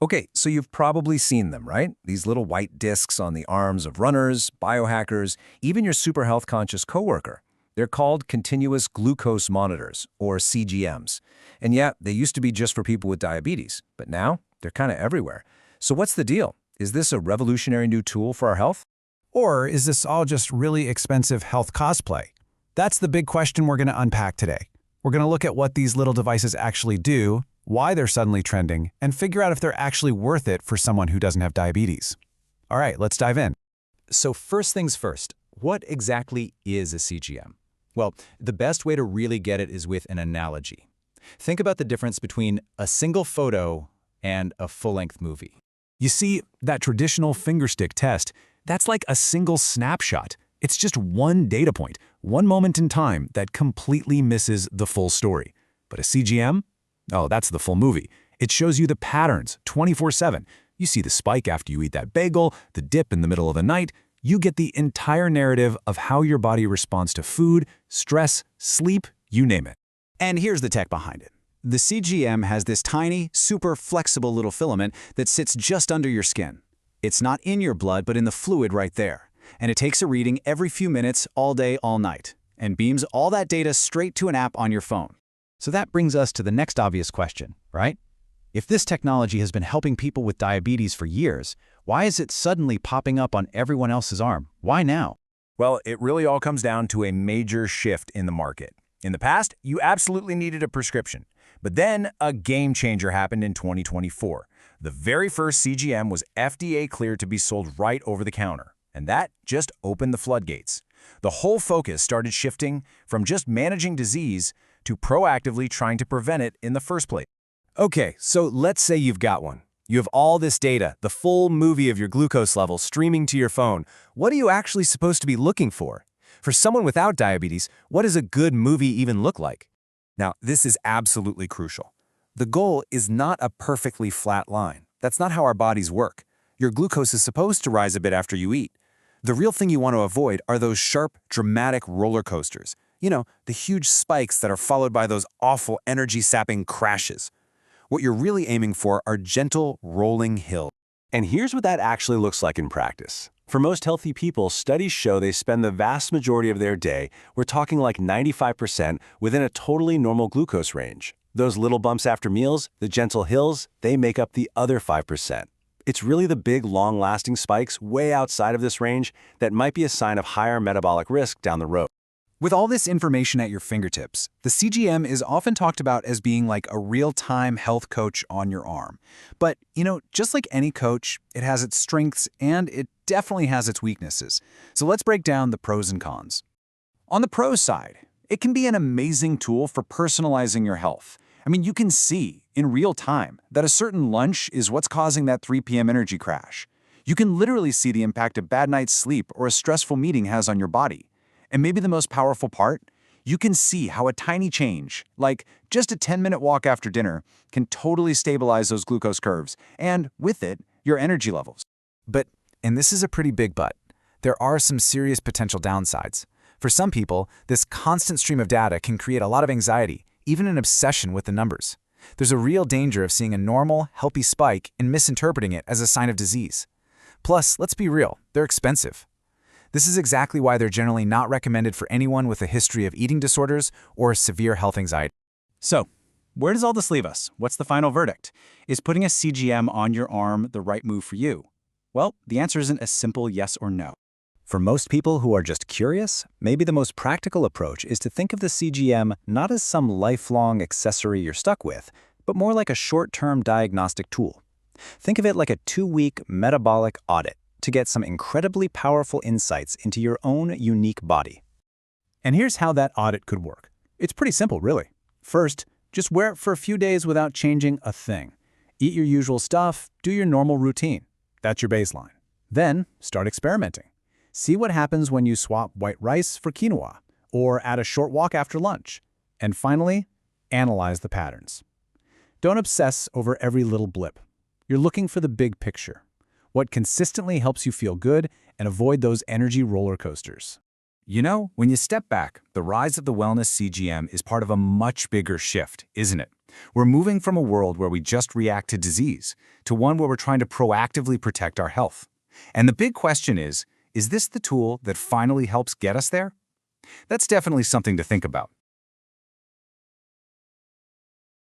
Okay, so you've probably seen them, right? These little white discs on the arms of runners, biohackers, even your super health-conscious coworker. They're called continuous glucose monitors, or CGMs. And yeah, they used to be just for people with diabetes, but now they're kind of everywhere. So what's the deal? Is this a revolutionary new tool for our health? Or is this all just really expensive health cosplay? That's the big question we're going to unpack today. We're going to look at what these little devices actually do, why they're suddenly trending, and figure out if they're actually worth it for someone who doesn't have diabetes. All right, let's dive in. So first things first, what exactly is a CGM? Well, the best way to really get it is with an analogy. Think about the difference between a single photo and a full-length movie. You see, that traditional fingerstick test, that's like a single snapshot. It's just one data point, one moment in time that completely misses the full story. But a CGM? Oh, that's the full movie. It shows you the patterns 24/7. You see the spike after you eat that bagel, the dip in the middle of the night. You get the entire narrative of how your body responds to food, stress, sleep, you name it. And here's the tech behind it. The CGM has this tiny, super flexible little filament that sits just under your skin. It's not in your blood, but in the fluid right there. And it takes a reading every few minutes, all day, all night, and beams all that data straight to an app on your phone. So that brings us to the next obvious question, right? If this technology has been helping people with diabetes for years, why is it suddenly popping up on everyone else's arm? Why now? Well, it really all comes down to a major shift in the market. In the past, you absolutely needed a prescription. But then a game changer happened in 2024. The very first CGM was FDA cleared to be sold right over the counter. And that just opened the floodgates. The whole focus started shifting from just managing disease to proactively trying to prevent it in the first place. Okay, so let's say you've got one. You have all this data, the full movie of your glucose level streaming to your phone. What are you actually supposed to be looking for? For someone without diabetes, what does a good movie even look like? Now, this is absolutely crucial. The goal is not a perfectly flat line. That's not how our bodies work. Your glucose is supposed to rise a bit after you eat. The real thing you want to avoid are those sharp, dramatic roller coasters. You know, the huge spikes that are followed by those awful energy-sapping crashes. What you're really aiming for are gentle, rolling hills. And here's what that actually looks like in practice. For most healthy people, studies show they spend the vast majority of their day, we're talking like 95%, within a totally normal glucose range. Those little bumps after meals, the gentle hills, they make up the other 5%. It's really the big, long-lasting spikes way outside of this range that might be a sign of higher metabolic risk down the road. With all this information at your fingertips, the CGM is often talked about as being like a real-time health coach on your arm. But, just like any coach, it has its strengths and it definitely has its weaknesses. So let's break down the pros and cons. On the pros side, it can be an amazing tool for personalizing your health. I mean, you can see in real time that a certain lunch is what's causing that 3 p.m. energy crash. You can literally see the impact a bad night's sleep or a stressful meeting has on your body. And maybe the most powerful part, you can see how a tiny change, like just a 10-minute walk after dinner, can totally stabilize those glucose curves, and with it, your energy levels. But, and this is a pretty big but, there are some serious potential downsides. For some people, this constant stream of data can create a lot of anxiety, even an obsession with the numbers. There's a real danger of seeing a normal, healthy spike and misinterpreting it as a sign of disease. Plus, let's be real, they're expensive. This is exactly why they're generally not recommended for anyone with a history of eating disorders or severe health anxiety. So, where does all this leave us? What's the final verdict? Is putting a CGM on your arm the right move for you? Well, the answer isn't a simple yes or no. For most people who are just curious, maybe the most practical approach is to think of the CGM not as some lifelong accessory you're stuck with, but more like a short-term diagnostic tool. Think of it like a 2-week metabolic audit to get some incredibly powerful insights into your own unique body. And here's how that audit could work. It's pretty simple, really. First, just wear it for a few days without changing a thing. Eat your usual stuff, do your normal routine. That's your baseline. Then, start experimenting. See what happens when you swap white rice for quinoa, or add a short walk after lunch. And finally, analyze the patterns. Don't obsess over every little blip. You're looking for the big picture. What consistently helps you feel good and avoid those energy roller coasters. You know, when you step back, the rise of the wellness CGM is part of a much bigger shift, isn't it? We're moving from a world where we just react to disease to one where we're trying to proactively protect our health. And the big question is this the tool that finally helps get us there? That's definitely something to think about.